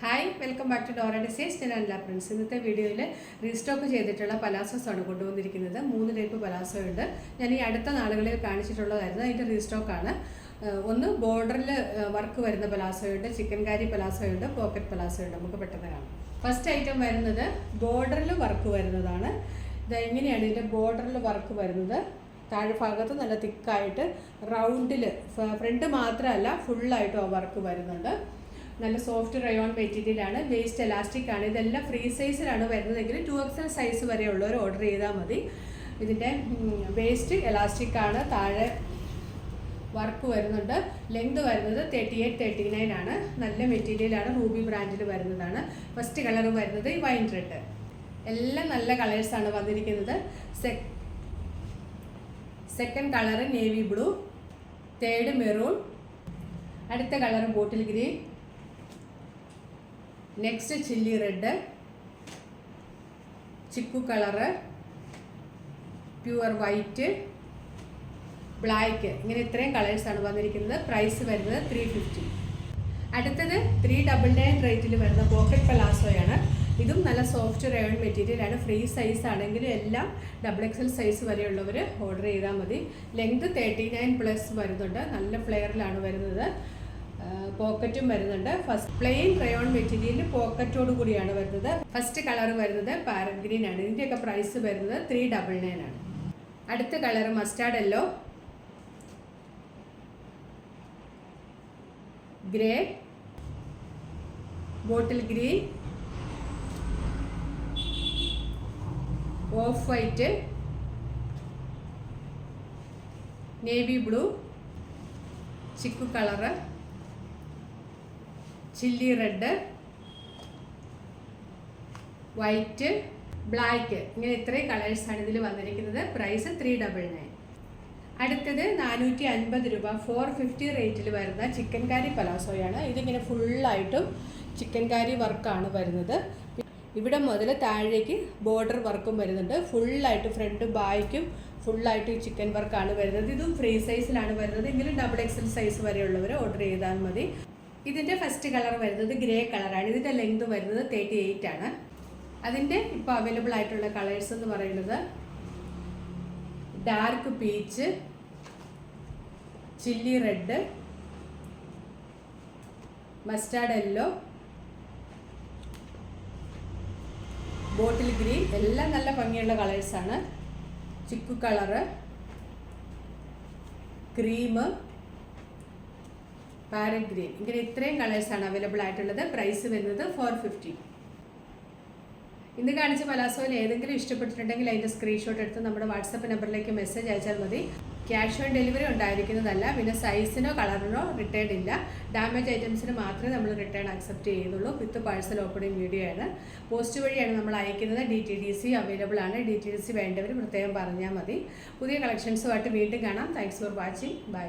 Hi, welcome back to Dora designs. ഞാൻ Anila Prince. ഇന്നത്തെ വീഡിയോയിൽ റീസ്റ്റോക്ക് ചെയ്തിട്ടുള്ള പലാസോസ് ആണ് കൊണ്ടുവന്നിരിക്കുന്നത്. 3 ടൈപ്പ് പലാസോ ഉണ്ട്. ഞാൻ ഈ അടുത്ത നാളുകളിൽ കാണിച്ചിട്ടുള്ളതായിരുന്നു. അതിൻ്റെ റീസ്റ്റോക്കാണ്. ഒന്ന് ബോർഡറിൽ വർക്ക് വരുന്ന പലാസോ ഉണ്ട്, ചിക്കൻ കാരി പലാസോ ഉണ്ട്, പോക്കറ്റ് പലാസോ ഉണ്ട്. നമുക്ക് പെട്ടെന്ന് കാണാം. ഫസ്റ്റ് ഐറ്റം വരുന്നത് ബോർഡറിൽ വർക്ക് വരുന്നതാണ്. ഇത് എങ്ങനെയാണ് ഇതിൻ്റെ ബോർഡറിൽ വർക്ക് വരുന്നത്? താഴെ ഭാഗത്ത് നല്ല തിക്കായിട്ട് റൗണ്ടിൽ, ഫ്രണ്ട് മാത്രമല്ല ഫുള്ളായിട്ടും ആ വർക്ക് വരുന്നുണ്ട്. നല്ല സോഫ്റ്റ് റയോൺ മെറ്റീരിയലാണ്, വേസ്റ്റ് എലാസ്റ്റിക് ആണ്. ഇതെല്ലാം ഫ്രീ സൈസിലാണ് വരുന്നതെങ്കിൽ 2XL സൈസ് വരെ ഉള്ളവർ ഓർഡർ ചെയ്താൽ മതി. ഇതിൻ്റെ വേസ്റ്റ് എലാസ്റ്റിക് ആണ്, താഴെ വർക്ക് വരുന്നുണ്ട്. ലെങ്ത് വരുന്നത് 38-39 ആണ്. നല്ല മെറ്റീരിയലാണ്, റൂബി ബ്രാൻഡിൽ വരുന്നതാണ്. ഫസ്റ്റ് കളർ വരുന്നത് വൈൻ റെഡ്. എല്ലാം നല്ല കളേഴ്സാണ് വന്നിരിക്കുന്നത്. Second colour navy blue, third maroon, അടുത്ത colour bottle green, next chilli red, chikoo colour, pure white, black. ഇങ്ങനെ ഇത്രയും കളേഴ്സാണ് വന്നിരിക്കുന്നത്. പ്രൈസ് വരുന്നത് 350. അടുത്തത് 399 റേറ്റിൽ വരുന്ന പോക്കറ്റ് പലാസോയാണ്. ഇതും നല്ല സോഫ്റ്റ് റയോൺ മെറ്റീരിയലാണ്. ഫ്രീ സൈസ് ആണെങ്കിലും എല്ലാം XXL സൈസ് വരെയുള്ളവർ ഓർഡർ ചെയ്താൽ മതി. ലെങ്ത് 39+ വരുന്നുണ്ട്. നല്ല ഫ്ലെയറിലാണ് വരുന്നത്. പോക്കറ്റും വരുന്നുണ്ട്. ഫസ്റ്റ് പ്ലെയിൻ റയോൺ മെറ്റീരിയൽ പോക്കറ്റോട് കൂടിയാണ് വരുന്നത്. ഫസ്റ്റ് കളർ വരുന്നത് പാരറ്റ് ഗ്രീൻ ആണ്. ഇതിൻ്റെയൊക്കെ പ്രൈസ് വരുന്നത് 399 ആണ്. അടുത്ത colour mustard yellow, grey, bottle green, off white, navy blue, chikoo colour, chilli red, white, black. ഇങ്ങനെ ഇത്രയും കളേഴ്സാണ് ഇതിൽ വന്നിരിക്കുന്നത്. പ്രൈസ് 399. അടുത്തത് 450 രൂപ 450 റേറ്റിൽ വരുന്ന ചിക്കൻ കാരി പലാസോയാണ്. ഇതിങ്ങനെ ഫുള്ളായിട്ടും ചിക്കൻ കാരി വർക്കാണ് വരുന്നത്. ഇവിടെ മുതൽ താഴേക്ക് ബോർഡർ വർക്കും വരുന്നുണ്ട്. ഫുള്ളായിട്ട് ഫ്രണ്ട് ബായ്ക്കും ഫുള്ളായിട്ട് ചിക്കൻ വർക്കാണ് വരുന്നത്. ഇതും ഫ്രീ സൈസിലാണ് വരുന്നത്. എങ്കിലും XXL സൈസ് വരെയുള്ളവർ ഓർഡർ ചെയ്താൽ മതി. ഇതിൻ്റെ ഫസ്റ്റ് കളർ വരുന്നത് ഗ്രേ കളറാണ്. ഇതിൻ്റെ ലെങ്ത് വരുന്നത് 38 ആണ്. അതിൻ്റെ ഇപ്പോൾ അവൈലബിൾ ആയിട്ടുള്ള കളേഴ്സ് എന്ന് പറയുന്നത് dark peach, chilli red, mustard yellow, bottle green. എല്ലാം നല്ല ഭംഗിയുള്ള കളേഴ്സാണ്. Chikoo colour, cream, parrot green. ഇങ്ങനെ ഇത്രയും കളേഴ്സാണ് അവൈലബിൾ ആയിട്ടുള്ളത്. പ്രൈസ് വരുന്നത് 450. ഇന്ന് കാണിച്ച പലാസോയിൽ ഏതെങ്കിലും ഇഷ്ടപ്പെട്ടിട്ടുണ്ടെങ്കിൽ അതിൻ്റെ സ്ക്രീൻഷോട്ട് എടുത്ത് നമ്മുടെ വാട്സപ്പ് നമ്പറിലേക്ക് മെസ്സേജ് അയച്ചാൽ മതി. ക്യാഷ് ഓൺ ഡെലിവറി ഉണ്ടായിരിക്കുന്നതല്ല. പിന്നെ സൈസിനോ കളറിനോ റിട്ടേൺ ഇല്ല. ഡാമേജ് ഐറ്റംസിന് മാത്രമേ നമ്മൾ റിട്ടേൺ അക്സെപ്റ്റ് ചെയ്യുന്നുള്ളൂ. വിത്ത് പാഴ്സൽ ഓപ്പണിംഗ് വീഡിയോ ആണ്. പോസ്റ്റ് വഴിയാണ് നമ്മൾ അയക്കുന്നത്. DTDC അവൈലബിൾ ആണ്. DTDC വേണ്ടവർ പ്രത്യേകം പറഞ്ഞാൽ മതി. പുതിയ കളക്ഷൻസുമായിട്ട് വീണ്ടും കാണാം. Thanks for watching. ബൈ.